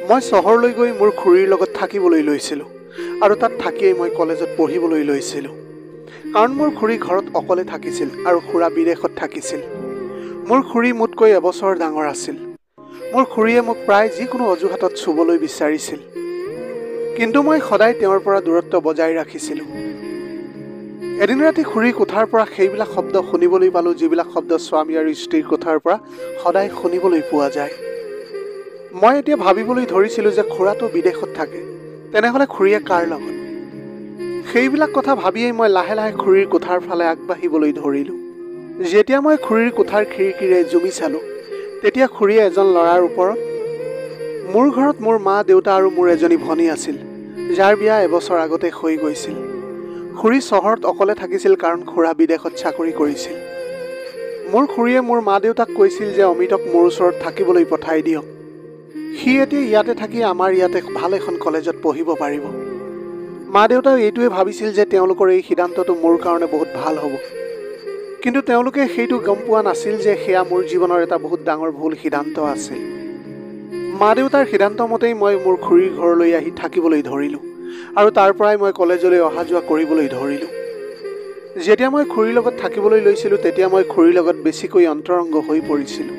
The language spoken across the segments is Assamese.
মই চহৰলৈ গৈ মোৰ খুৰীৰ লগত থাকিবলৈ লৈছিলোঁ আৰু তাত থাকিয়েই মই কলেজত পঢ়িবলৈ লৈছিলোঁ। কাৰণ মোৰ খুৰী ঘৰত অকলে থাকিছিল আৰু খুৰা বিদেশত থাকিছিল। মোৰ খুৰী মোতকৈ এবছৰ ডাঙৰ আছিল। মোৰ খুৰীয়ে মোক প্ৰায় যিকোনো অজুহাতত চুবলৈ বিচাৰিছিল, কিন্তু মই সদায় তেওঁৰ পৰা দূৰত্ব বজাই ৰাখিছিলোঁ। এদিন ৰাতি খুৰীৰ কোঠাৰ পৰা সেইবিলাক শব্দ শুনিবলৈ পালোঁ, যিবিলাক শব্দ স্বামী আৰু স্ত্ৰীৰ কোঠাৰ পৰা সদায় শুনিবলৈ পোৱা যায়। মই এতিয়া ভাবিবলৈ ধৰিছিলোঁ যে খুৰাটো বিদেশত থাকে, তেনেহ'লে খুৰীয়ে কাৰ লগত? সেইবিলাক কথা ভাবিয়েই মই লাহে লাহে খুৰীৰ কোঠাৰ ফালে আগবাঢ়িবলৈ ধৰিলোঁ। যেতিয়া মই খুৰীৰ কোঠাৰ খিৰিকীৰে জুমি চালোঁ, তেতিয়া খুৰীয়ে এজন ল'ৰাৰ ওপৰত। মোৰ ঘৰত মোৰ মা, দেউতা আৰু মোৰ এজনী ভনী আছিল, যাৰ বিয়া এবছৰ আগতে হৈ গৈছিল। খুৰী চহৰত অকলে থাকিছিল কাৰণ খুৰা বিদেশত চাকৰি কৰিছিল। মোৰ খুৰীয়ে মোৰ মা দেউতাক কৈছিল যে অমিতক মোৰ ওচৰত থাকিবলৈ পঠাই দিয়ক। সি এতিয়া ইয়াতে থাকি আমাৰ ইয়াতে ভাল এখন কলেজত পঢ়িব পাৰিব। মা দেউতাও এইটোৱে ভাবিছিল যে তেওঁলোকৰ এই সিদ্ধান্তটো মোৰ কাৰণে বহুত ভাল হ'ব, কিন্তু তেওঁলোকে সেইটো গম পোৱা নাছিল যে সেয়া মোৰ জীৱনৰ এটা বহুত ডাঙৰ ভুল সিদ্ধান্ত আছিল। মা দেউতাৰ সিদ্ধান্ত মতেই মই মোৰ খুৰীৰ ঘৰলৈ আহি থাকিবলৈ ধৰিলোঁ আৰু তাৰ পৰাই মই কলেজলৈ অহা যোৱা কৰিবলৈ ধৰিলোঁ। যেতিয়া মই খুৰীৰ লগত থাকিবলৈ লৈছিলোঁ, তেতিয়া মই খুৰীৰ লগত বেছিকৈ অন্তৰংগ হৈ পৰিছিলোঁ।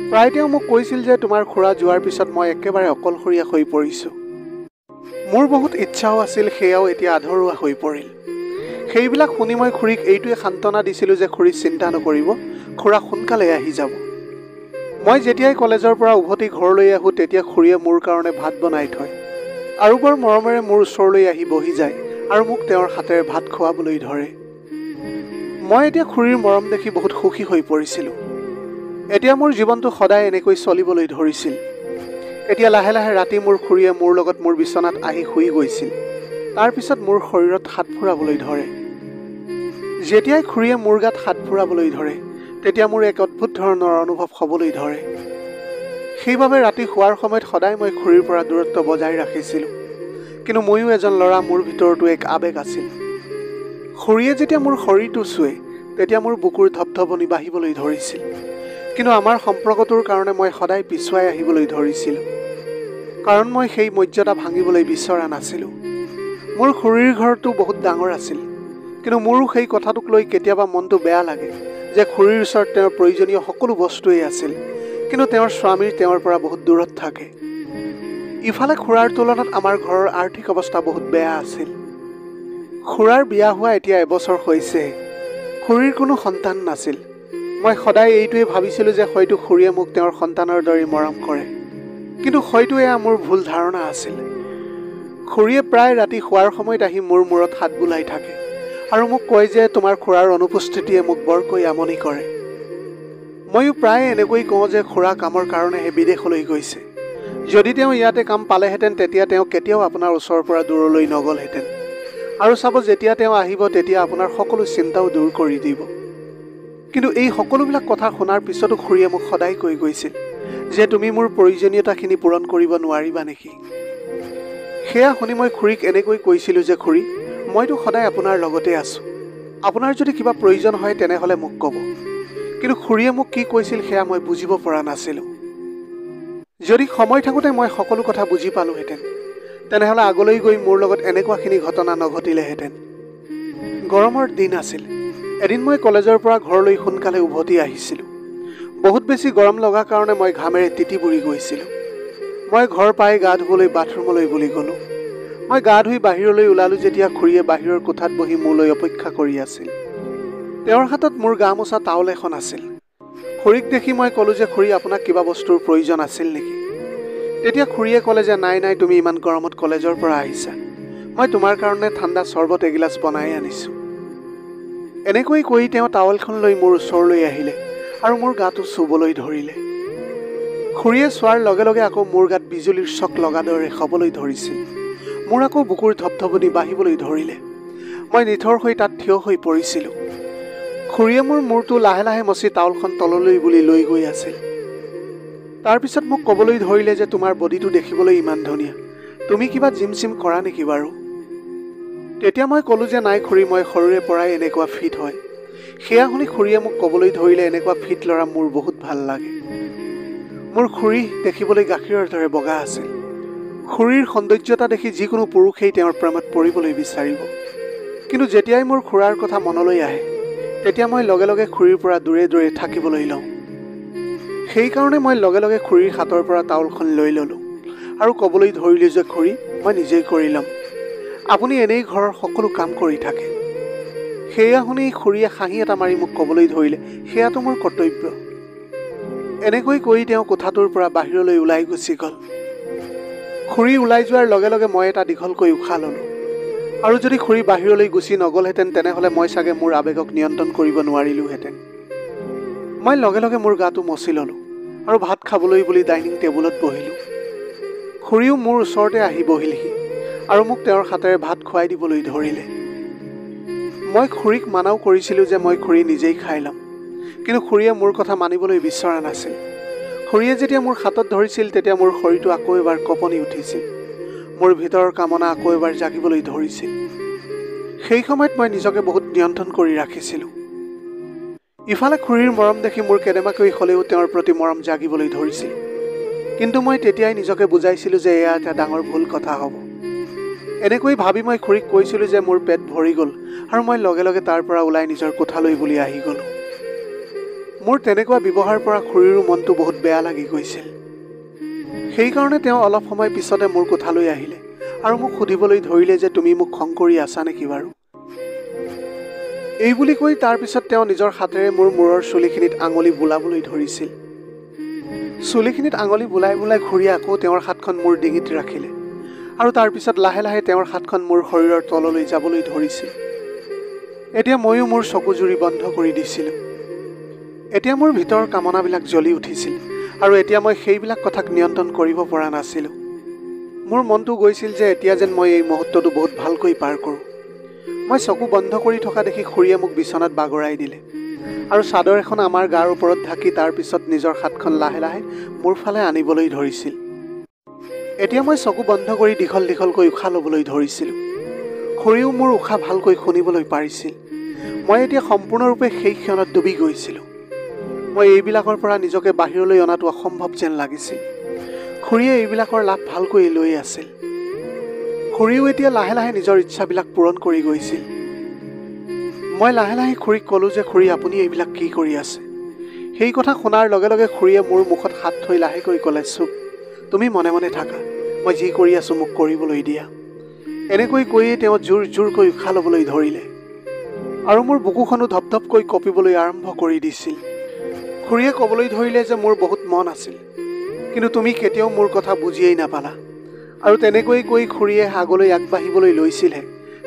প্ৰায় তেওঁ মোক কৈছিল যে তোমাৰ খুৰা যোৱাৰ পিছত মই একেবাৰে অকলশৰীয়া হৈ পৰিছোঁ। মোৰ বহুত ইচ্ছাও আছিল, সেয়াও এতিয়া আধৰুৱা হৈ পৰিল। সেইবিলাক শুনি মই খুৰীক এইটোৱে সান্তনা দিছিলোঁ যে খুৰী চিন্তা নকৰিব, খুৰা সোনকালে আহি যাব। মই যেতিয়াই কলেজৰ পৰা উভতি ঘৰলৈ আহোঁ, তেতিয়া খুৰীয়ে মোৰ কাৰণে ভাত বনাই থয় আৰু বৰ মৰমেৰে মোৰ ওচৰলৈ আহি বহি যায় আৰু মোক তেওঁৰ হাতেৰে ভাত খুৱাবলৈ ধৰে। মই এতিয়া খুৰীৰ মৰম দেখি বহুত সুখী হৈ পৰিছিলোঁ। এতিয়া মোৰ জীৱনটো সদায় এনেকৈ চলিবলৈ ধৰিছিল। এতিয়া লাহে লাহে ৰাতি মোৰ খুৰীয়ে মোৰ লগত মোৰ বিচনাত আহি শুই গৈছিল। তাৰপিছত মোৰ শৰীৰত হাত ফুৰাবলৈ ধৰে। যেতিয়াই খুৰীয়ে মোৰ গাত হাত ফুৰাবলৈ ধৰে, তেতিয়া মোৰ এক অদ্ভুত ধৰণৰ অনুভৱ হ'বলৈ ধৰে। সেইবাবে ৰাতি শোৱাৰ সময়ত সদায় মই খুৰীৰ পৰা দূৰত্ব বজাই ৰাখিছিলোঁ। কিন্তু ময়ো এজন ল'ৰা, মোৰ ভিতৰতো এক আৱেগ আছিল। খুৰীয়ে যেতিয়া মোৰ শৰীৰটো চুৱে, তেতিয়া মোৰ বুকুৰ ধপধপনি বাঢ়িবলৈ ধৰিছিল। কিন্তু আমাৰ সম্পৰ্কটোৰ কাৰণে মই সদায় পিছুৱাই আহিবলৈ ধৰিছিলোঁ, কাৰণ মই সেই মৰ্যাদা ভাঙিবলৈ বিচৰা নাছিলোঁ। মোৰ খুৰীৰ ঘৰটো বহুত ডাঙৰ আছিল, কিন্তু মোৰো সেই কথাটোক লৈ কেতিয়াবা মনটো বেয়া লাগে যে খুৰীৰ ওচৰত তেওঁৰ প্ৰয়োজনীয় সকলো বস্তুৱেই আছিল, কিন্তু তেওঁৰ স্বামীৰ তেওঁৰ পৰা বহুত দূৰত থাকে। ইফালে খুৰাৰ তুলনাত আমাৰ ঘৰৰ আৰ্থিক অৱস্থা বহুত বেয়া আছিল। খুৰাৰ বিয়া হোৱা এতিয়া এবছৰ হৈছে। খুৰীৰ কোনো সন্তান নাছিল। মই সদায় এইটোৱে ভাবিছিলোঁ যে হয়তো খুৰীয়ে মোক তেওঁৰ সন্তানৰ দৰে মৰম কৰে, কিন্তু হয়তো এয়া মোৰ ভুল ধাৰণা আছিল। খুৰীয়ে প্ৰায় ৰাতি শোৱাৰ সময়ত আহি মোৰ মূৰত হাত বুলাই থাকে আৰু মোক কয় যে তোমাৰ খুৰাৰ অনুপস্থিতিয়ে মোক বৰকৈ আমনি কৰে। ময়ো প্ৰায় এনেকৈ কওঁ যে খুৰা কামৰ কাৰণেহে বিদেশলৈ গৈছে। যদি তেওঁ ইয়াতে কাম পালেহেঁতেন, তেতিয়া তেওঁ কেতিয়াও আপোনাৰ ওচৰৰ পৰা দূৰলৈ নগ'লহেঁতেন। আৰু চাব, যেতিয়া তেওঁ আহিব তেতিয়া আপোনাৰ সকলো চিন্তাও দূৰ কৰি দিব। কিন্তু এই সকলোবিলাক কথা শুনাৰ পিছতো খুৰীয়ে মোক সদায় কৈ গৈছিল যে তুমি মোৰ প্ৰয়োজনীয়তাখিনি পূৰণ কৰিব নোৱাৰিবা নেকি? সেয়া শুনি মই খুৰীক এনেকৈ কৈছিলোঁ যে খুৰী, মইতো সদায় আপোনাৰ লগতে আছোঁ। আপোনাৰ যদি কিবা প্ৰয়োজন হয় তেনেহ'লে মোক ক'ব। কিন্তু খুৰীয়ে মোক কি কৈছিল সেয়া মই বুজিব পৰা নাছিলোঁ। যদি সময় থাকোঁতে মই সকলো কথা বুজি পালোহেঁতেন, তেনেহ'লে আগলৈ গৈ মোৰ লগত এনেকুৱাখিনি ঘটনা নঘটিলেহেঁতেন। গৰমৰ দিন আছিল। এদিন মই কলেজৰ পৰা ঘৰলৈ সোনকালে উভতি আহিছিলোঁ। বহুত বেছি গৰম লগা কাৰণে মই ঘামেৰে তিতি বুৰি গৈছিলোঁ। মই ঘৰ পাই গা ধুবলৈ বাথৰুমলৈ বুলি গ'লোঁ। মই গা ধুই বাহিৰলৈ ওলালোঁ যেতিয়া খুৰীয়ে বাহিৰৰ কোঠাত বহি মোলৈ অপেক্ষা কৰি আছিল। তেওঁৰ হাতত মোৰ গা মোচা টাৱেল এখন আছিল। খুৰীক দেখি মই ক'লোঁ যে খুৰী, আপোনাক কিবা বস্তুৰ প্ৰয়োজন আছিল নেকি? তেতিয়া খুৰীয়ে ক'লে যে নাই নাই, তুমি ইমান গৰমত কলেজৰ পৰা আহিছা, মই তোমাৰ কাৰণে ঠাণ্ডা চৰ্বত এগিলাচ বনাই আনিছোঁ। এনেকৈ কৈ তেওঁ টাৱেলখন লৈ মোৰ ওচৰলৈ আহিলে আৰু মোৰ গাটো চুবলৈ ধৰিলে। খুৰীয়ে চোৱাৰ লগে লগে আকৌ মোৰ গাত বিজুলীৰ চক লগা দৰে হ'বলৈ ধৰিছিল। মোৰ আকৌ বুকুৰ ধপধপনি বাঢ়িবলৈ ধৰিলে। মই নিথৰ হৈ তাত থিয় হৈ পৰিছিলোঁ। খুৰীয়ে মোৰ মূৰটো লাহে লাহে মচি টাৱেলখন তললৈ বুলি লৈ গৈ আছিল। তাৰপিছত মোক ক'বলৈ ধৰিলে যে তোমাৰ বডিটো দেখিবলৈ ইমান ধুনীয়া, তুমি কিবা জিম চিম কৰা নেকি বাৰু? তেতিয়া মই ক'লোঁ যে নাই খুৰী, মই সৰুৰে পৰাই এনেকুৱা ফিট হয়। সেয়া শুনি খুৰীয়ে মোক ক'বলৈ ধৰিলে, এনেকুৱা ফিট ল'ৰা মোৰ বহুত ভাল লাগে। মোৰ খুৰী দেখিবলৈ গাখীৰৰ দৰে বগা আছিল। খুৰীৰ সৌন্দৰ্যতা দেখি যিকোনো পুৰুষেই তেওঁৰ প্ৰেমত পৰিবলৈ বিচাৰিব। কিন্তু যেতিয়াই মোৰ খুৰাৰ কথা মনলৈ আহে তেতিয়া মই লগে লগে খুৰীৰ পৰা দূৰে দূৰে থাকিবলৈ লওঁ। সেইকাৰণে মই লগে লগে খুৰীৰ হাতৰ পৰা টাউলখন লৈ ল'লোঁ আৰু ক'বলৈ ধৰিলোঁ যে খুৰী, মই নিজেই কৰি ল'ম, আপুনি এনেই ঘৰৰ সকলো কাম কৰি থাকে। সেয়া শুনি খুৰীয়ে হাঁহি এটা মাৰি মোক ক'বলৈ ধৰিলে, সেয়াতো মোৰ কৰ্তব্য। এনেকৈ কৈ তেওঁ কোঠাটোৰ পৰা বাহিৰলৈ ওলাই গুচি গ'ল। খুৰী ওলাই যোৱাৰ লগে লগে মই এটা দীঘলকৈ উশাহ ল'লোঁ। আৰু যদি খুৰী বাহিৰলৈ গুচি নগ'লহেঁতেন তেনেহ'লে মই চাগে মোৰ আৱেগক নিয়ন্ত্ৰণ কৰিব নোৱাৰিলোঁহেঁতেন। মই লগে লগে মোৰ গাটো মচি ল'লোঁ আৰু ভাত খাবলৈ বুলি ডাইনিং টেবুলত বহিলোঁ। খুৰীও মোৰ ওচৰতে আহি বহিলহি আৰু মোক তেওঁৰ হাতেৰে ভাত খুৱাই দিবলৈ ধৰিলে। মই খুৰীক মানাও কৰিছিলোঁ যে মই খুৰী নিজেই খাই ল'ম, কিন্তু খুৰীয়ে মোৰ কথা মানিবলৈ বিচৰা নাছিল। খুৰীয়ে যেতিয়া মোৰ হাতত ধৰিছিল তেতিয়া মোৰ শৰীৰটো আকৌ এবাৰ কঁপনি উঠিছিল। মোৰ ভিতৰৰ কামনা আকৌ এবাৰ জাগিবলৈ ধৰিছিল। সেই সময়ত মই নিজকে বহুত নিয়ন্ত্ৰণ কৰি ৰাখিছিলোঁ। ইফালে খুৰীৰ মৰম দেখি মোৰ কেনেবাকৈ হ'লেও তেওঁৰ প্ৰতি মৰম জাগিবলৈ ধৰিছিল। কিন্তু মই তেতিয়াই নিজকে বুজাইছিলোঁ যে এয়া এটা ডাঙৰ ভুল কথা হ'ব। এনেকৈ ভাবি মই খুৰীক কৈছিলোঁ যে মোৰ পেট ভৰি গ'ল আৰু মই লগে লগে তাৰ পৰা ওলাই নিজৰ কোঠালৈ বুলি আহি গ'লোঁ। মোৰ তেনেকুৱা ব্যৱহাৰৰ পৰা খুৰীৰো মনটো বহুত বেয়া লাগি গৈছিল। সেইকাৰণে তেওঁ অলপ সময় পিছতে মোৰ কোঠালৈ আহিলে আৰু মোক সুধিবলৈ ধৰিলে যে তুমি মোক খং কৰি আছা নেকি বাৰু? এই বুলি কৈ তাৰপিছত তেওঁ নিজৰ হাতেৰে মোৰ মূৰৰ চুলিখিনিত আঙুলি বোলাবলৈ ধৰিছিল। চুলিখিনিত আঙুলি বোলাই বোলাই খুৰীয়ে আকৌ তেওঁৰ হাতখন মোৰ ডিঙিত ৰাখিলে আৰু তাৰপিছত লাহে লাহে তেওঁৰ হাতখন মোৰ শৰীৰৰ তললৈ যাবলৈ ধৰিছিল। এতিয়া ময়ো মোৰ চকুজুৰি বন্ধ কৰি দিছিলোঁ। এতিয়া মোৰ ভিতৰৰ কামনাবিলাক জ্বলি উঠিছিল আৰু এতিয়া মই সেইবিলাক কথাক নিয়ন্ত্ৰণ কৰিব পৰা নাছিলোঁ। মোৰ মনটো গৈছিল যে এতিয়া যেন মই এই মুহূৰ্তটো বহুত ভালকৈ পাৰ কৰোঁ। মই চকু বন্ধ কৰি থকা দেখি খুৰীয়ে মোক বিচনাত বাগৰাই দিলে আৰু চাদৰ এখন আমাৰ গাৰ ওপৰত ঢাকি তাৰপিছত নিজৰ হাতখন লাহে লাহে মোৰ ফালে আনিবলৈ ধৰিছিল। এতিয়া মই চকু বন্ধ কৰি দীঘল দীঘলকৈ উশাহ ল'বলৈ ধৰিছিলোঁ। খুৰীও মোৰ উশাহ ভালকৈ শুনিবলৈ পাৰিছিল। মই এতিয়া সম্পূৰ্ণৰূপে সেই ক্ষণত ডুবি গৈছিলোঁ। মই এইবিলাকৰ পৰা নিজকে বাহিৰলৈ অনাটো অসম্ভৱ যেন লাগিছিল। খুৰীয়ে এইবিলাকৰ লাভ ভালকৈ লৈ আছিল। খুৰীও এতিয়া লাহে লাহে নিজৰ ইচ্ছাবিলাক পূৰণ কৰি গৈছিল। মই লাহে লাহে খুৰীক ক'লোঁ যে খুৰী, আপুনি এইবিলাক কি কৰি আছে? সেই কথা শুনাৰ লগে লগে খুৰীয়ে মোৰ মুখত হাত থৈ লাহেকৈ ক'লে, চুপ, তুমি মনে মনে থাকা, মই যি কৰি আছোঁ মোক কৰিবলৈ দিয়া। এনেকৈ কৈয়ে তেওঁ জোৰ জোৰকৈ উশাহ ল'বলৈ ধৰিলে আৰু মোৰ বুকুখনো ধপধপকৈ কঁপিবলৈ আৰম্ভ কৰি দিছিল। খুৰীয়ে ক'বলৈ ধৰিলে যে মোৰ বহুত মন আছিল, কিন্তু তুমি কেতিয়াও মোৰ কথা বুজিয়েই নাপালা। আৰু তেনেকৈ কৈ খুৰীয়ে আগলৈ আগবাঢ়িবলৈ লৈছিলহে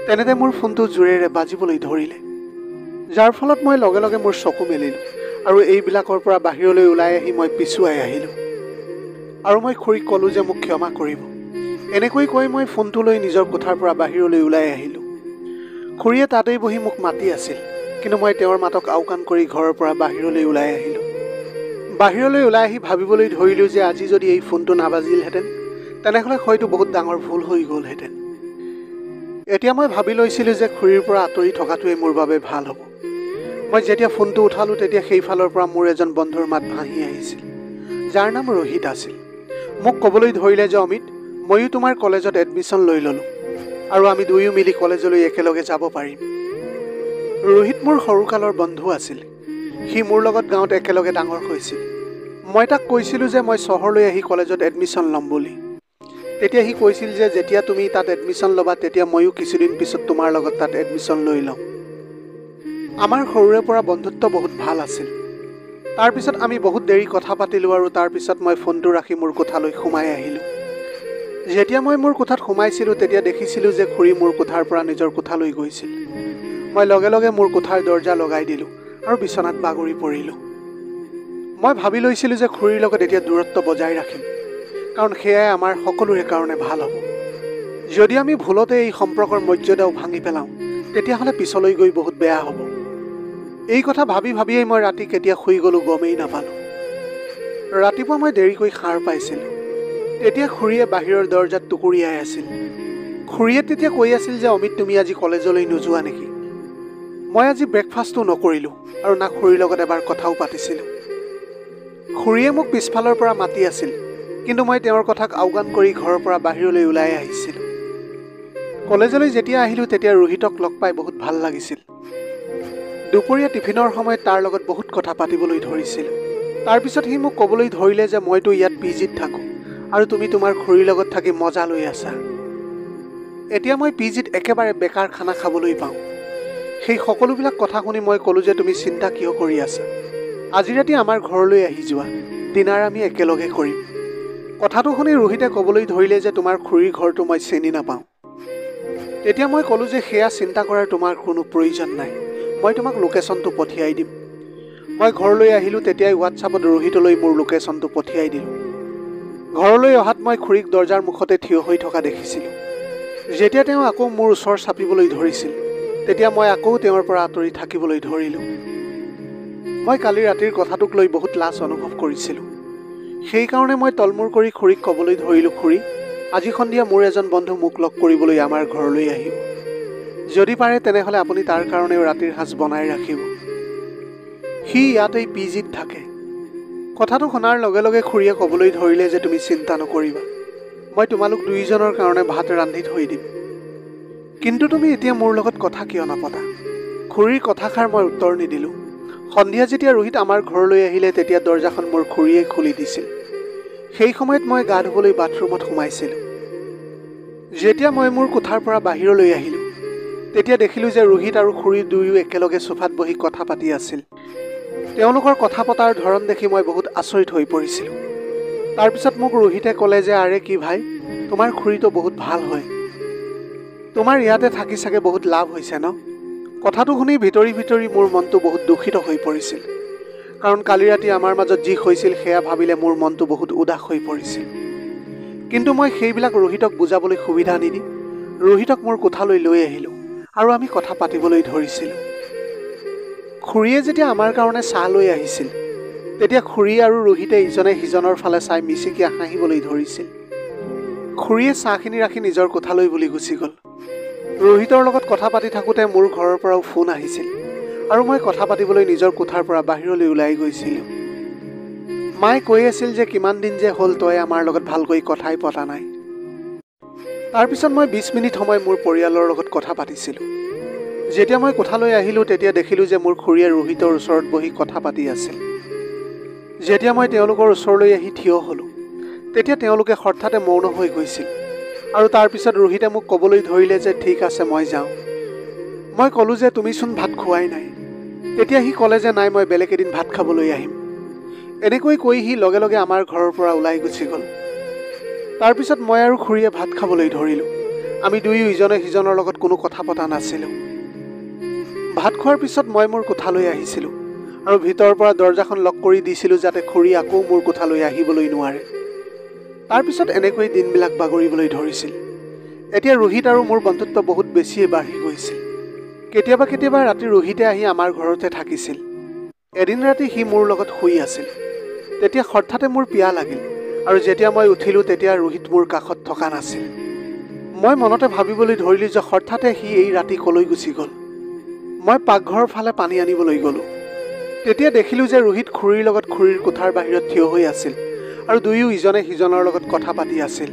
তেনেতে মোৰ ফোনটো জোৰেৰে বাজিবলৈ ধৰিলে, যাৰ ফলত মই লগে লগে মোৰ চকু মেলিলোঁ আৰু এইবিলাকৰ পৰা বাহিৰলৈ ওলাই আহি মই পিছুৱাই আহিলোঁ আৰু মই খুৰীক ক'লোঁ যে মোক ক্ষমা কৰিব। এনেকৈ কৈ মই ফোনটো লৈ নিজৰ কোঠাৰ পৰা বাহিৰলৈ ওলাই আহিলোঁ। খুৰীয়ে তাতেই বহি মোক মাতি আছিল, কিন্তু মই তেওঁৰ মাতক আওকাণ কৰি ঘৰৰ পৰা বাহিৰলৈ ওলাই আহিলোঁ। বাহিৰলৈ ওলাই আহি ভাবিবলৈ ধৰিলোঁ যে আজি যদি এই ফোনটো নাবাজিলহেঁতেন তেনেহ'লে হয়তো বহুত ডাঙৰ ভুল হৈ গ'লহেঁতেন। এতিয়া মই ভাবি লৈছিলোঁ যে খুৰীৰ পৰা আঁতৰি থকাটোৱে মোৰ বাবে ভাল হ'ব। মই যেতিয়া ফোনটো উঠালোঁ তেতিয়া সেইফালৰ পৰা মোৰ এজন বন্ধুৰ মাত ভাহি আহিছিল, যাৰ নাম ৰোহিত আছিল। মোক ক'বলৈ ধৰিলে যে অমিত, ময়ো তোমাৰ কলেজত এডমিশ্যন লৈ ল'লোঁ আৰু আমি দুয়ো মিলি কলেজলৈ একেলগে যাব পাৰিম। ৰোহিত মোৰ সৰুকালৰ বন্ধু আছিল। সি মোৰ লগত গাঁৱত একেলগে ডাঙৰ হৈছিল। মই তাক কৈছিলোঁ যে মই চহৰলৈ আহি কলেজত এডমিশ্যন ল'ম বুলি। তেতিয়া সি কৈছিল যে যেতিয়া তুমি তাত এডমিশ্যন ল'বা তেতিয়া ময়ো কিছুদিন পিছত তোমাৰ লগত তাত এডমিশ্যন লৈ ল'ম। আমাৰ সৰুৰে পৰা বন্ধুত্ব বহুত ভাল আছিল। তাৰপিছত আমি বহুত দেৰি কথা পাতিলোঁ আৰু তাৰপিছত মই ফোনটো ৰাখি মোৰ কোঠালৈ সোমাই আহিলোঁ। যেতিয়া মই মোৰ কোঠাত সোমাইছিলোঁ তেতিয়া দেখিছিলোঁ যে খুৰী মোৰ কোঠাৰ পৰা নিজৰ কোঠালৈ গৈছিল। মই লগে লগে মোৰ কোঠাৰ দৰজা লগাই দিলোঁ আৰু বিচনাত বাগৰি পৰিলোঁ। মই ভাবি লৈছিলোঁ যে খুৰীৰ লগত এতিয়া দূৰত্ব বজাই ৰাখিম, কাৰণ সেয়াই আমাৰ সকলোৰে কাৰণে ভাল হ'ব। যদি আমি ভুলতে এই সম্পৰ্কৰ মৰ্যাদাও ভাঙি পেলাওঁ তেতিয়াহ'লে পিছলৈ গৈ বহুত বেয়া হ'ব। এই কথা ভাবি ভাবিয়েই মই ৰাতি কেতিয়া শুই গ'লোঁ গমেই নাপালোঁ। ৰাতিপুৱা মই দেৰিকৈ সাৰ পাইছিলোঁ। তেতিয়া খুৰীয়ে বাহিৰৰ দৰজাত টুকুৰিয়াই আছিল। খুৰীয়ে তেতিয়া কৈ আছিল যে অমিত, তুমি আজি কলেজলৈ নোযোৱা নেকি? মই আজি ব্ৰেকফাষ্টো নকৰিলোঁ আৰু না খুৰীৰ লগত এবাৰ কথাও পাতিছিলোঁ। খুৰীয়ে মোক পিছফালৰ পৰা মাতি আছিল, কিন্তু মই তেওঁৰ কথাক আওকাণ কৰি ঘৰৰ পৰা বাহিৰলৈ ওলাই আহিছিলোঁ। কলেজলৈ যেতিয়া আহিলোঁ তেতিয়া ৰোহিতক লগ পাই বহুত ভাল লাগিছিল। দুপৰীয়া টিফিনৰ সময়ত তাৰ লগত বহুত কথা পাতিবলৈ ধৰিছিলোঁ। তাৰপিছত সি মোক ক'বলৈ ধৰিলে যে মইতো ইয়াত পিজিত থাকোঁ আৰু তুমি তোমাৰ খুৰীৰ লগত থাকি মজা লৈ আছা। এতিয়া মই পিজিত একেবাৰে বেকাৰ খানা খাবলৈ পাওঁ। সেই সকলোবিলাক কথা শুনি মই ক'লোঁ যে তুমি চিন্তা কিয় কৰি আছা, আজি ৰাতি আমাৰ ঘৰলৈ আহি যোৱা, ডিনাৰ আমি একেলগে কৰিম। কথাটো শুনি ৰোহিতে ক'বলৈ ধৰিলে যে তোমাৰ খুৰীৰ ঘৰটো মই চিনি নাপাওঁ। তেতিয়া মই ক'লোঁ যে সেয়া চিন্তা কৰাৰ তোমাৰ কোনো প্ৰয়োজন নাই, মই তোমাক লোকেশ্যনটো পঠিয়াই দিম। মই ঘৰলৈ আহিলোঁ, তেতিয়াই হোৱাটছআপত ৰোহিতলৈ মোৰ লোকেশ্যনটো পঠিয়াই দিলোঁ। ঘৰলৈ অহাত মই খুৰীক দৰজাৰ মুখতে থিয় হৈ থকা দেখিছিলোঁ। যেতিয়া তেওঁ আকৌ মোৰ ওচৰ চাপিবলৈ ধৰিছিল, তেতিয়া মই আকৌ তেওঁৰ পৰা আঁতৰি থাকিবলৈ ধৰিলোঁ। মই কালি ৰাতিৰ কথাটোক লৈ বহুত লাজ অনুভৱ কৰিছিলোঁ। সেইকাৰণে মই তলমূৰ কৰি খুৰীক ক'বলৈ ধৰিলোঁ, খুৰী, আজি সন্ধিয়া মোৰ এজন বন্ধু মোক লগ কৰিবলৈ আমাৰ ঘৰলৈ আহিব। যদি পাৰে তেনেহ'লে আপুনি তাৰ কাৰণেও ৰাতিৰ সাঁজ বনাই ৰাখিব। সি ইয়াতেই পিজিত থাকে। কথাটো শুনাৰ লগে লগে খুৰীয়ে ক'বলৈ ধৰিলে যে তুমি চিন্তা নকৰিবা, মই তোমালোক দুয়োজনৰ কাৰণে ভাত ৰান্ধি থৈ দিম। কিন্তু তুমি এতিয়া মোৰ লগত কথা কিয় নাপতা? খুৰীৰ কথাষাৰ মই উত্তৰ নিদিলোঁ। সন্ধিয়া যেতিয়া ৰোহিত আমাৰ ঘৰলৈ আহিলে তেতিয়া দৰজাখন মোৰ খুৰীয়ে খুলি দিছিল। সেই সময়ত মই গা ধুবলৈ বাথৰুমত সোমাইছিলোঁ। যেতিয়া মই মোৰ কোঠাৰ পৰা বাহিৰলৈ আহিলোঁ, তেতিয়া দেখিলোঁ যে ৰোহিত আৰু খুৰী দুয়ো একেলগে চোফাত বহি কথা পাতি আছিল। তেওঁলোকৰ কথা পতাৰ ধৰণ দেখি মই বহুত আচৰিত হৈ পৰিছিলোঁ। তাৰপিছত মোক ৰোহিতে ক'লে যে আৰে কি ভাই, তোমাৰ খুৰীটো বহুত ভাল হয়, তোমাৰ ইয়াতে থাকি চাগে বহুত লাভ হৈছে ন? কথাটো শুনি ভিতৰি ভিতৰি মোৰ মনটো বহুত দূষিত হৈ পৰিছিল, কাৰণ কালি ৰাতি আমাৰ মাজত যি হৈছিল সেয়া ভাবিলে মোৰ মনটো বহুত উদাস হৈ পৰিছিল। কিন্তু মই সেইবিলাক ৰোহিতক বুজাবলৈ সুবিধা নিদি ৰোহিতক মোৰ কোঠালৈ লৈ আহিলোঁ আৰু আমি কথা পাতিবলৈ ধৰিছিলোঁ। খুৰীয়ে যেতিয়া আমাৰ কাৰণে চাহ লৈ আহিছিল, তেতিয়া খুৰী আৰু ৰোহিতে ইজনে সিজনৰ ফালে চাই মিচিকিয়া হাঁহিবলৈ ধৰিছিল। খুৰীয়ে চাহখিনি ৰাখি নিজৰ কোঠালৈ বুলি গুচি গ'ল। ৰোহিতৰ লগত কথা পাতি থাকোঁতে মোৰ ঘৰৰ পৰাও ফোন আহিছিল আৰু মই কথা পাতিবলৈ নিজৰ কোঠাৰ পৰা বাহিৰলৈ ওলাই গৈছিলোঁ। মায়ে কৈ আছিল যে কিমান দিন যে হ'ল তই আমাৰ লগত ভালকৈ কথাই পতা নাই। তাৰপিছত মই 20 মিনিট সময় মোৰ পৰিয়ালৰ লগত কথা পাতিছিলোঁ। যেতিয়া মই কোঠালৈ আহিলোঁ তেতিয়া দেখিলোঁ যে মোৰ খুৰীয়ে ৰোহিতৰ ওচৰত বহি কথা পাতি আছিল। যেতিয়া মই তেওঁলোকৰ ওচৰলৈ আহি থিয় হ'লোঁ, তেতিয়া তেওঁলোকে হঠাতে মৌন হৈ গৈছিল আৰু তাৰপিছত ৰোহিতে মোক ক'বলৈ ধৰিলে যে ঠিক আছে মই যাওঁ। মই ক'লোঁ যে তুমিচোন ভাত খোৱাই নাই। তেতিয়া সি ক'লে যে নাই, মই বেলেগ এদিন ভাত খাবলৈ আহিম। এনেকৈ কৈ সি লগে লগে আমাৰ ঘৰৰ পৰা ওলাই গুচি গ'ল। তাৰপিছত মই আৰু খুৰীয়ে ভাত খাবলৈ ধৰিলোঁ। আমি দুয়ো ইজনে সিজনৰ লগত কোনো কথা পতা নাছিলোঁ। ভাত খোৱাৰ পিছত মই মোৰ কোঠালৈ আহিছিলোঁ আৰু ভিতৰৰ পৰা দৰজাখন লক কৰি দিছিলোঁ যাতে খুৰী আকৌ মোৰ কোঠালৈ আহিবলৈ নোৱাৰে। তাৰপিছত এনেকৈ দিনবিলাক বাগৰিবলৈ ধৰিছিল। এতিয়া ৰোহিত আৰু মোৰ বন্ধুত্ব বহুত বেছিয়ে বাঢ়ি গৈছিল। কেতিয়াবা কেতিয়াবা ৰাতি ৰোহিতে আহি আমাৰ ঘৰতে থাকিছিল। এদিন ৰাতি সি মোৰ লগত শুই আছিল। তেতিয়া হঠাতে মোৰ পিয়াহ লাগিল আৰু যেতিয়া মই উঠিলোঁ তেতিয়া ৰোহিত মোৰ কাষত থকা নাছিল। মই মনতে ভাবিবলৈ ধৰিলোঁ যে হঠাতে সি এই ৰাতি কলৈ গুচি গ'ল। মই পাকঘৰৰ ফালে পানী আনিবলৈ গ'লোঁ। তেতিয়া দেখিলোঁ যে ৰোহিত খুৰীৰ লগত খুৰীৰ কোঠাৰ বাহিৰত থিয় হৈ আছিল আৰু দুয়ো ইজনে সিজনৰ লগত কথা পাতি আছিল।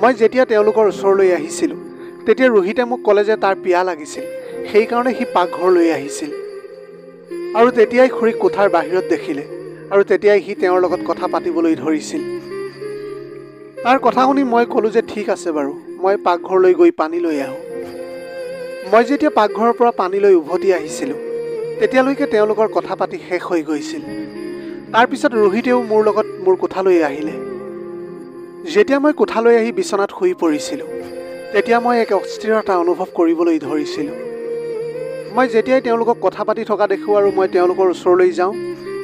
মই যেতিয়া তেওঁলোকৰ ওচৰলৈ আহিছিলোঁ তেতিয়া ৰোহিতে মোক ক'লে যে তাৰ পিয়াহ লাগিছিল, সেইকাৰণে সি পাকঘৰলৈ আহিছিল। আৰু তেতিয়াই খুৰীক কোঠাৰ বাহিৰত দেখিলে আৰু তেতিয়াই সি তেওঁৰ লগত কথা পাতিবলৈ ধৰিছিল। তাৰ কথা শুনি মই ক'লোঁ যে ঠিক আছে বাৰু, মই পাকঘৰলৈ গৈ পানী লৈ আহোঁ। মই যেতিয়া পাকঘৰৰ পৰা পানী লৈ উভতি আহিছিলোঁ তেতিয়ালৈকে তেওঁলোকৰ কথা পাতি শেষ হৈ গৈছিল। তাৰপিছত ৰোহিতেও মোৰ লগত মোৰ কোঠালৈ আহিলে। যেতিয়া মই কোঠালৈ আহি বিচনাত শুই পৰিছিলোঁ তেতিয়া মই এক অস্থিৰতা অনুভৱ কৰিবলৈ ধৰিছিলোঁ। মই যেতিয়াই তেওঁলোকক কথা পাতি থকা দেখোঁ আৰু মই তেওঁলোকৰ ওচৰলৈ যাওঁ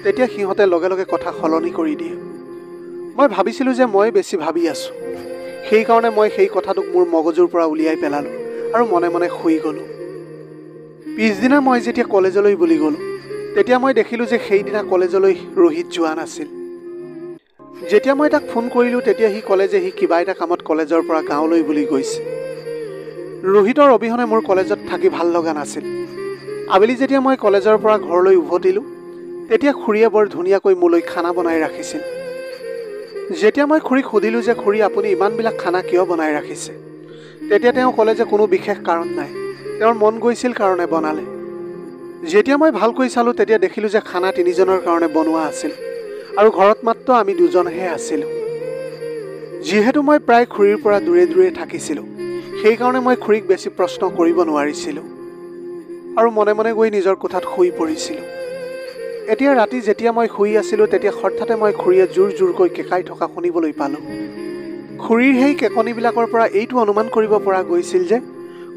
তেতিয়া সিহঁতে লগে লগে কথা সলনি কৰি দিয়ে। মই ভাবিছিলোঁ যে মই বেছি ভাবি আছোঁ, সেইকাৰণে মই সেই কথাটোক মোৰ মগজুৰ পৰা উলিয়াই পেলালোঁ আৰু মনে মনে শুই গ'লোঁ। পিছদিনা মই যেতিয়া কলেজলৈ বুলি গ'লোঁ তেতিয়া মই দেখিলোঁ যে সেইদিনা কলেজলৈ ৰোহিত যোৱা নাছিল। যেতিয়া মই তাক ফোন কৰিলোঁ তেতিয়া সি ক'লে যে সি কিবা এটা কামত কলেজৰ পৰা গাঁৱলৈ বুলি গৈছে। ৰোহিতৰ অবিহনে মোৰ কলেজত থাকি ভাল লগা নাছিল। আবেলি যেতিয়া মই কলেজৰ পৰা ঘৰলৈ উভতিলোঁ তেতিয়া খুৰীয়ে বৰ ধুনীয়াকৈ মোলৈ খানা বনাই ৰাখিছিল। যেতিয়া মই খুৰীক সুধিলোঁ যে খুৰী আপুনি ইমানবিলাক খানা কিয় বনাই ৰাখিছে, তেতিয়া তেওঁ ক'লে যে কোনো বিশেষ কাৰণ নাই, তেওঁৰ মন গৈছিল কাৰণে বনালে। যেতিয়া মই ভালকৈ চালোঁ তেতিয়া দেখিলোঁ যে খানা 3 জনৰ কাৰণে বনোৱা আছিল আৰু ঘৰত মাত্ৰ আমি 2জনহে আছিলোঁ। যিহেতু মই প্ৰায় খুৰীৰ পৰা দূৰে দূৰে থাকিছিলোঁ, সেইকাৰণে মই খুৰীক বেছি প্ৰশ্ন কৰিব নোৱাৰিছিলোঁ আৰু মনে মনে গৈ নিজৰ কোঠাত শুই পৰিছিলোঁ। এতিয়া ৰাতি যেতিয়া মই শুই আছিলোঁ তেতিয়া হঠাতে মই খুৰীয়ে জোৰ জোৰকৈ কেকাই থকা শুনিবলৈ পালোঁ। খুৰীৰ সেই কেকনিবিলাকৰ পৰা এইটো অনুমান কৰিব পৰা গৈছিল যে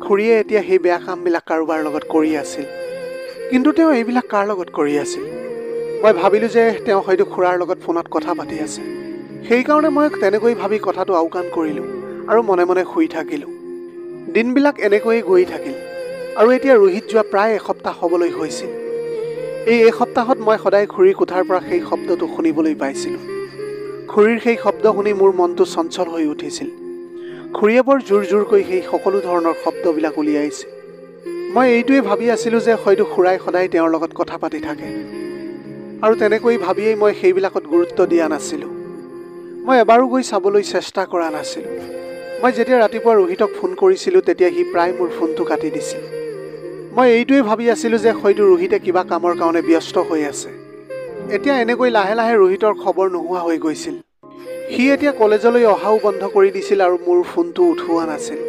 খুৰীয়ে এতিয়া সেই বেয়া কামবিলাক কাৰোবাৰ লগত কৰি আছিল। কিন্তু তেওঁ এইবিলাক কাৰ লগত কৰি আছিল? মই ভাবিলোঁ যে তেওঁ হয়তো খুৰাৰ লগত ফোনত কথা পাতি আছে। সেইকাৰণে মই তেনেকৈ ভাবি কথাটো আওকাণ কৰিলোঁ আৰু মনে মনে শুই থাকিলোঁ। দিনবিলাক এনেকৈয়ে গৈ থাকিল আৰু এতিয়া ৰোহিত যোৱা প্ৰায় এসপ্তাহ হ'বলৈ হৈছিল। এই এসপ্তাহত মই সদায় খুৰীৰ কোঠাৰ পৰা সেই শব্দটো শুনিবলৈ পাইছিলোঁ। খুৰীৰ সেই শব্দ শুনি মোৰ মনটো চঞ্চল হৈ উঠিছিল। খুৰীয়ে বৰ জোৰ জোৰকৈ সেই সকলো ধৰণৰ শব্দবিলাক উলিয়াইছে। মই এইটোৱে ভাবি আছিলোঁ যে হয়তো খুৰাই সদায় তেওঁৰ লগত কথা পাতি থাকে আৰু তেনেকৈ ভাবিয়েই মই সেইবিলাকত গুৰুত্ব দিয়া নাছিলোঁ। মই এবাৰো গৈ চাবলৈ চেষ্টা কৰা নাছিলোঁ। মই যেতিয়া ৰাতিপুৱা ৰোহিতক ফোন কৰিছিলোঁ তেতিয়া সি প্ৰায় মোৰ ফোনটো কাটি দিছিল। মই এইটোৱে ভাবি আছিলোঁ যে হয়তো ৰোহিতে কিবা কামৰ কাৰণে ব্যস্ত হৈ আছে। এতিয়া এনেকৈ লাহে লাহে ৰোহিতৰ খবৰ নোহোৱা হৈ গৈছিল। সি এতিয়া কলেজলৈ অহাও বন্ধ কৰি দিছিল আৰু মোৰ ফোনটো উঠোৱা নাছিল।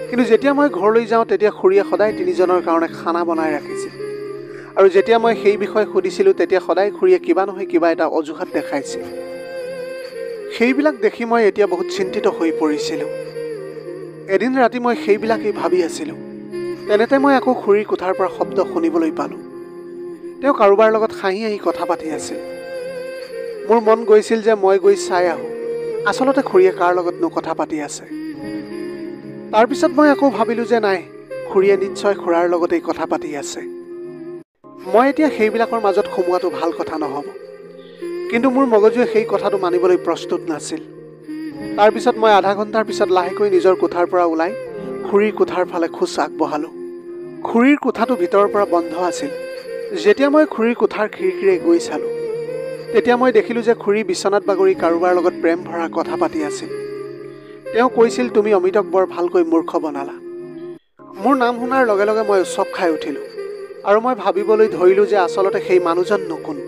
কিন্তু যেতিয়া মই ঘৰলৈ যাওঁ তেতিয়া খুৰীয়ে সদায় 3 জনৰ কাৰণে খানা বনাই ৰাখিছিল আৰু যেতিয়া মই সেই বিষয়ে সুধিছিলোঁ তেতিয়া সদায় খুৰীয়ে কিবা নহয় কিবা এটা অজুহাত দেখাইছিল। সেইবিলাক দেখি মই এতিয়া বহুত চিন্তিত হৈ পৰিছিলোঁ। এদিন ৰাতি মই সেইবিলাকেই ভাবি আছিলোঁ। তেনেতে মই আকৌ খুৰীৰ কোঠাৰ পৰা শব্দ শুনিবলৈ পালোঁ। তেওঁ কাৰোবাৰ লগত হাঁহি হাঁহি কথা পাতি আছিল। মোৰ মন গৈছিল যে মই গৈ চাই আহোঁ আচলতে খুৰীয়ে কাৰ লগতনো কথা পাতি আছে। তাৰপিছত মই আকৌ ভাবিলোঁ যে নাই, খুৰীয়ে নিশ্চয় খুৰাৰ লগতেই কথা পাতি আছে। মই এতিয়া সেইবিলাকৰ মাজত সোমোৱাটো ভাল কথা নহ'ব। কিন্তু মোৰ মগজুৱে সেই কথাটো মানিবলৈ প্ৰস্তুত নাছিল। তাৰপিছত মই আধা ঘণ্টাৰ পিছত লাহেকৈ নিজৰ কোঠাৰ পৰা ওলাই খুৰীৰ কোঠাৰ ফালে খোজ আগবঢ়ালোঁ। খুৰীৰ কোঠাটো ভিতৰৰ পৰা বন্ধ আছিল। যেতিয়া মই খুৰীৰ কোঠাৰ খিৰিকীৰে গৈ চালোঁ তেতিয়া মই দেখিলোঁ যে খুৰী বিচনাত বাগৰি কাৰোবাৰ লগত প্ৰেম ভৰা কথা পাতি আছিল। তেওঁ কৈছিল, তুমি অমিতক বৰ ভালকৈ মূৰ্খ বনালা। মোৰ নাম শুনাৰ লগে লগে মই উচপ খাই উঠিলোঁ আৰু মই ভাবিবলৈ ধৰিলোঁ যে আচলতে সেই মানুহজননো কোন,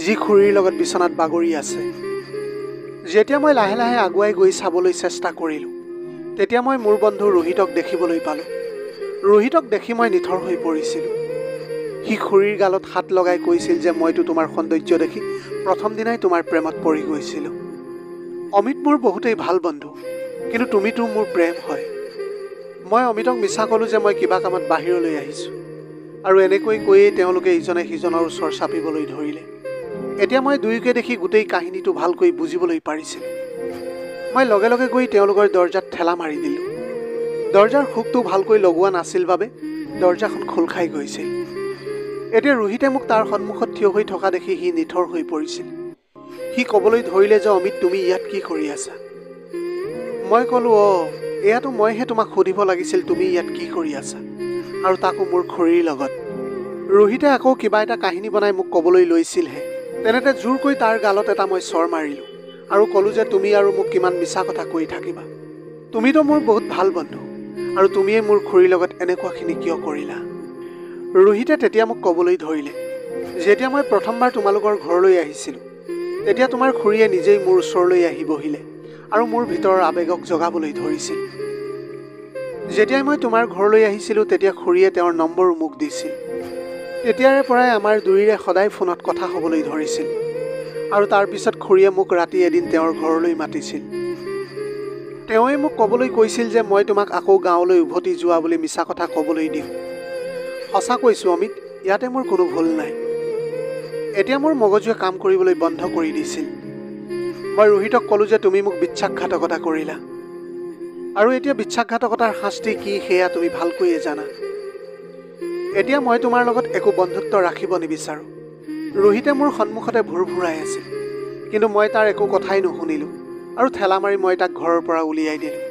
যি খুৰীৰ লগত বিচনাত বাগৰি আছে। যেতিয়া মই লাহে লাহে আগুৱাই গৈ চাবলৈ চেষ্টা কৰিলোঁ তেতিয়া মই মোৰ বন্ধু ৰোহিতক দেখিবলৈ পালোঁ। ৰোহিতক দেখি মই নিথৰ হৈ পৰিছিলোঁ। সি খুৰীৰ গালত হাত লগাই কৈছিল যে মইতো তোমাৰ সৌন্দৰ্য দেখি প্ৰথম দিনাই তোমাৰ প্ৰেমত পৰি গৈছিলোঁ। অমিত মোৰ বহুতেই ভাল বন্ধু, কিন্তু তুমিতো মোৰ প্ৰেম হয়। মই অমিতক মিছা ক'লোঁ যে মই কিবা কামত বাহিৰলৈ আহিছোঁ আৰু এনেকৈ কৈয়ে তেওঁলোকে ইজনে সিজনৰ ওচৰ চাপিবলৈ ধৰিলে। এতিয়া মই দুয়োকে দেখি গোটেই কাহিনীটো ভালকৈ বুজিবলৈ পাৰিছিলোঁ। মই লগে লগে গৈ তেওঁলোকৰ দৰজাত ঠেলা মাৰি দিলোঁ। দৰজাৰ হুকটো ভালকৈ লগোৱা নাছিল বাবে দৰজাখন খোল খাই গৈছিল। এতিয়া ৰোহিতে মোক তাৰ সন্মুখত থিয় হৈ থকা দেখি সি নিথৰ হৈ পৰিছিল। সি ক'বলৈ ধৰিলে যে অমিত, তুমি ইয়াত কি কৰি আছা? মই ক'লোঁ, এয়াতো মইহে তোমাক সুধিব লাগিছিল তুমি ইয়াত কি কৰি আছা, আৰু তাকো মোৰ খুৰীৰ লগত। ৰোহিতে আকৌ কিবা এটা কাহিনী বনাই মোক ক'বলৈ লৈছিলহে। তেনেতে জোৰকৈ তাৰ গালত এটা মই চৰ মাৰিলোঁ আৰু ক'লোঁ যে তুমি আৰু মোক কিমান মিছা কথা কৈ থাকিবা। তুমিতো মোৰ বহুত ভাল বন্ধু আৰু তুমিয়ে মোৰ খুৰীৰ লগত এনেকুৱাখিনি কিয় কৰিলা? ৰোহিতে তেতিয়া মোক ক'বলৈ ধৰিলে, যেতিয়া মই প্ৰথমবাৰ তোমালোকৰ ঘৰলৈ আহিছিলোঁ তেতিয়া তোমাৰ খুৰীয়ে নিজেই মোৰ ওচৰলৈ আহি বহিলে আৰু মোৰ ভিতৰৰ আৱেগক জগাবলৈ ধৰিছিল। যেতিয়াই মই তোমাৰ ঘৰলৈ আহিছিলোঁ তেতিয়া খুৰীয়ে তেওঁৰ নম্বৰো মোক দিছিল। তেতিয়াৰে পৰাই আমাৰ দুয়োৰে সদায় ফোনত কথা হ'বলৈ ধৰিছিল আৰু তাৰপিছত খুৰীয়ে মোক ৰাতি এদিন তেওঁৰ ঘৰলৈ মাতিছিল। তেওঁৱে মোক ক'বলৈ কৈছিল যে মই তোমাক আকৌ গাঁৱলৈ উভতি যোৱা বুলি মিছা কথা ক'বলৈ দিওঁ। সঁচা কৈছোঁ অমিত, ইয়াতে মোৰ কোনো ভুল নাই। এতিয়া মোৰ মগজুৱে কাম কৰিবলৈ বন্ধ কৰি দিছিল। মই ৰোহিতক ক'লোঁ যে তুমি মোক বিশ্বাসঘাতকতা কৰিলা আৰু এতিয়া বিশ্বাসঘাতকতাৰ শাস্তি কি সেয়া তুমি ভালকৈয়ে জানা। এতিয়া মই তোমাৰ লগত একো বন্ধুত্ব ৰাখিব নিবিচাৰোঁ। ৰোহিতে মোৰ সন্মুখতে ভুৰ ভুৰাই আছিল, কিন্তু মই তাৰ একো কথাই নুশুনিলোঁ আৰু ঠেলা মাৰি মই তাক ঘৰৰ পৰা উলিয়াই দিলোঁ।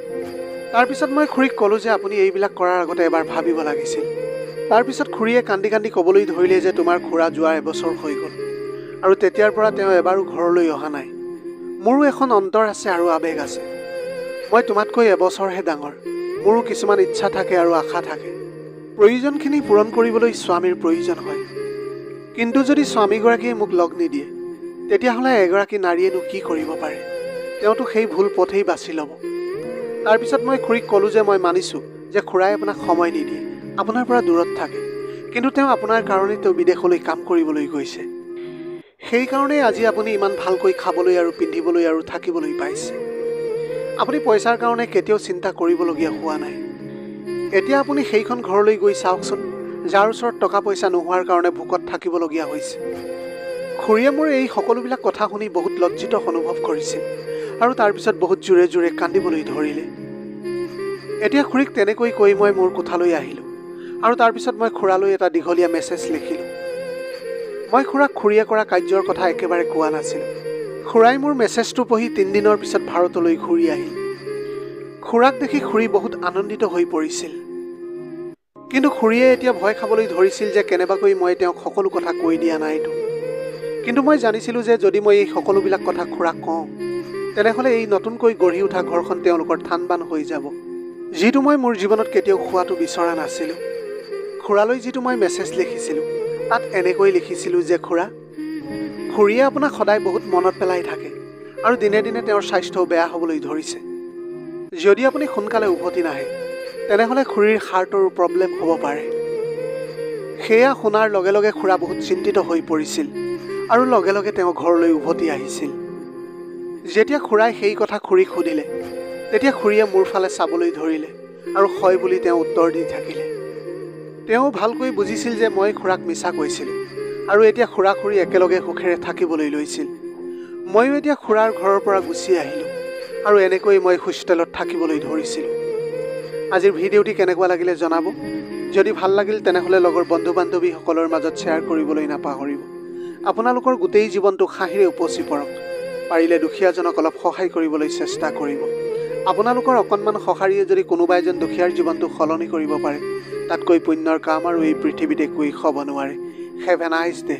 তাৰপিছত মই খুৰীক ক'লোঁ যে আপুনি এইবিলাক কৰাৰ আগতে এবাৰ ভাবিব লাগিছিল। তাৰপিছত খুৰীয়ে কান্দি কান্দি ক'বলৈ ধৰিলে যে তোমাৰ খুৰা যোৱা এবছৰ হৈ গ'ল আৰু তেতিয়াৰ পৰা তেওঁ এবাৰো ঘৰলৈ অহা নাই। মোৰো এখন অন্তৰ আছে আৰু আৱেগ আছে। মই তোমাতকৈ এবছৰহে ডাঙৰ। মোৰো কিছুমান ইচ্ছা থাকে আৰু আশা থাকে। প্ৰয়োজনখিনি পূৰণ কৰিবলৈ স্বামীৰ প্ৰয়োজন হয়। কিন্তু যদি স্বামীগৰাকীয়ে মোক লগ নিদিয়ে, তেতিয়াহ'লে এগৰাকী নাৰীয়েনো কি কৰিব পাৰে? তেওঁতো সেই ভুল পথেই বাছি ল'ব। তাৰপিছত মই খুৰীক ক'লোঁ যে মই মানিছোঁ যে খুৰাই আপোনাক সময় নিদিয়ে, আপোনাৰ পৰা দূৰত থাকে। কিন্তু তেওঁ আপোনাৰ কাৰণেই তেওঁ বিদেশলৈ কাম কৰিবলৈ গৈছে। সেইকাৰণেই আজি আপুনি ইমান ভালকৈ খাবলৈ আৰু পিন্ধিবলৈ আৰু থাকিবলৈ পাইছে। আপুনি পইচাৰ কাৰণে কেতিয়াও চিন্তা কৰিবলগীয়া হোৱা নাই। এতিয়া আপুনি সেইখন ঘৰলৈ গৈ চাওকচোন, যাৰ ওচৰত টকা পইচা নোহোৱাৰ কাৰণে ভোকত থাকিবলগীয়া হৈছে। খুৰীয়ে মোৰ এই সকলোবিলাক কথা শুনি বহুত লজ্জিত অনুভৱ কৰিছিল আৰু তাৰপিছত বহুত জোৰে জোৰে কান্দিবলৈ ধৰিলে। এতিয়া খুৰীক তেনেকৈ কৈ মই মোৰ কোঠালৈ আহিলোঁ আৰু তাৰপিছত মই খুৰালৈ এটা দীঘলীয়া মেছেজ লিখিলোঁ। মই খুৰাক খুৰীয়ে কৰা কাৰ্যৰ কথা একেবাৰে কোৱা নাছিলোঁ। খুৰাই মোৰ মেছেজটো পঢ়ি 3 দিনৰ পিছত ভাৰতলৈ ঘূৰি আহিল। খুৰাক দেখি খুৰী বহুত আনন্দিত হৈ পৰিছিল। কিন্তু খুৰীয়ে এতিয়া ভয় খাবলৈ ধৰিছিল যে কেনেবাকৈ মই তেওঁক সকলো কথা কৈ দিয়া নাইতো। কিন্তু মই জানিছিলোঁ যে যদি মই এই সকলোবিলাক কথা খুৰাক কওঁ, তেনেহ'লে এই নতুনকৈ গঢ়ি উঠা ঘৰখন তেওঁলোকৰ থান-বান হৈ যাব, যিটো মই মোৰ জীৱনত কেতিয়াও খোৱাটো বিচৰা নাছিলোঁ। খুৰালৈ যিটো মই মেছেজ লিখিছিলোঁ, তাত এনেকৈ লিখিছিলোঁ যে খুৰীয়ে আপোনাক সদায় বহুত মনত পেলাই থাকে আৰু দিনে দিনে তেওঁৰ স্বাস্থ্যও বেয়া হ'বলৈ ধৰিছে। যদি আপুনি সোনকালে উভতি নাহে, তেনেহ'লে খুৰীৰ হাৰ্টৰো প্ৰব্লেম হ'ব পাৰে। সেয়া শুনাৰ লগে লগে খুৰা বহুত চিন্তিত হৈ পৰিছিল আৰু লগে লগে তেওঁ ঘৰলৈ উভতি আহিছিল। যেতিয়া খুৰাই সেই কথা খুৰীক সুধিলে, তেতিয়া খুৰীয়ে মোৰ ফালে চাবলৈ ধৰিলে আৰু হয় বুলি তেওঁ উত্তৰ দি থাকিলে। তেওঁ ভালকৈ বুজিছিল যে মই খুৰাক মিছা কৈছিলোঁ আৰু এতিয়া খুৰা খুৰী একেলগে সুখেৰে থাকিবলৈ লৈছিল। ময়ো এতিয়া খুৰাৰ ঘৰৰ পৰা গুচি আহিলোঁ আৰু এনেকৈ মই হোষ্টেলত থাকিবলৈ ধৰিছিলোঁ। আজিৰ ভিডিঅ'টি কেনেকুৱা লাগিলে জনাব। যদি ভাল লাগিল তেনেহ'লে লগৰ বন্ধু বান্ধৱীসকলৰ মাজত শ্বেয়াৰ কৰিবলৈ নাপাহৰিব। আপোনালোকৰ গোটেই জীৱনটো হাঁহিৰে উপচি পৰক। পাৰিলে দুখীয়াজনক অলপ সহায় কৰিবলৈ চেষ্টা কৰিব। আপোনালোকৰ অকণমান সঁহাৰিয়ে যদি কোনোবা এজন দুখীয়াৰ জীৱনটো সলনি কৰিব পাৰে, তাতকৈ পুণ্যৰ কাম আৰু এই পৃথিৱীত একোৱেই হ'ব নোৱাৰে। Have a nice day.